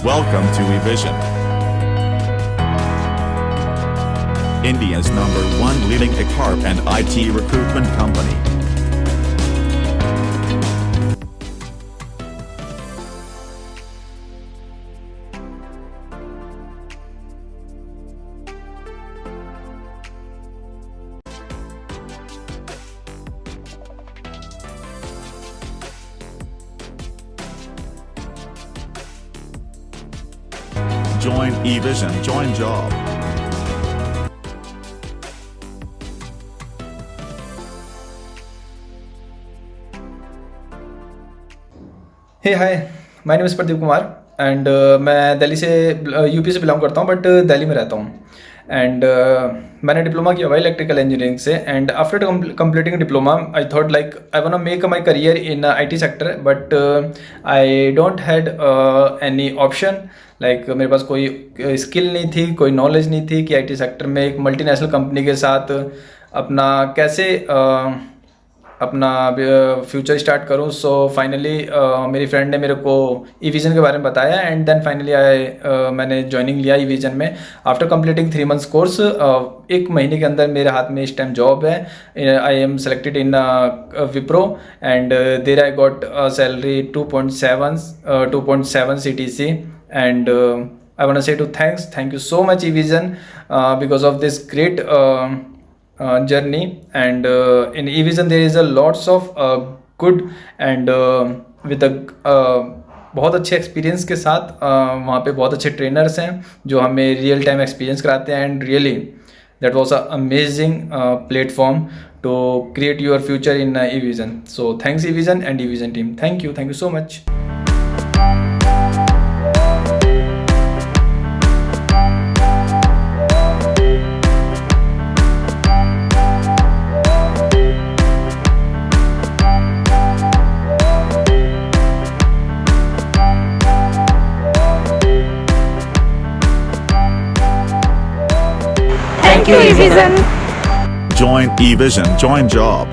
Welcome to Evision, India's #1 leading HR and IT recruitment company. Join Evision, join job. Hey hi, my name is Pradeep Kumar and मैं दिल्ली से UP से belong करता हूँ but Delhi में रहता हूँ एंड मैंने डिप्लोमा किया हुआ है इलेक्ट्रिकल इंजीनियरिंग से and after completing diploma I thought like I want to make my career in IT sector but I don't had any option like मेरे पास कोई स्किल नहीं थी, कोई नॉलेज नहीं थी कि आईटी सेक्टर में एक मल्टीनेशनल कंपनी के साथ अपना कैसे अपना फ्यूचर स्टार्ट करूं. सो फाइनली मेरी फ्रेंड ने मेरे को ईविजन के बारे में बताया एंड देन फाइनली मैंने ज्वाइनिंग लिया ईविजन में. आफ्टर कंप्लीटिंग 3 months कोर्स, 1 महीने के अंदर मेरे हाथ में इस टाइम जॉब है. I am selected in Wipro and there I got salary 2.7 CTC and I want to say thank you so much Evision because of this great journey and in Evision there is a lots of good and with a बहुत अच्छे experience के साथ वहाँ पे बहुत अच्छे trainers हैं जो हमें रियल टाइम एक्सपीरियंस कराते हैं and really that was a amazing platform to create your future in Evision. So thanks Evision and Evision team. Thank you so much. Thank you, Evision. Join Evision, join job.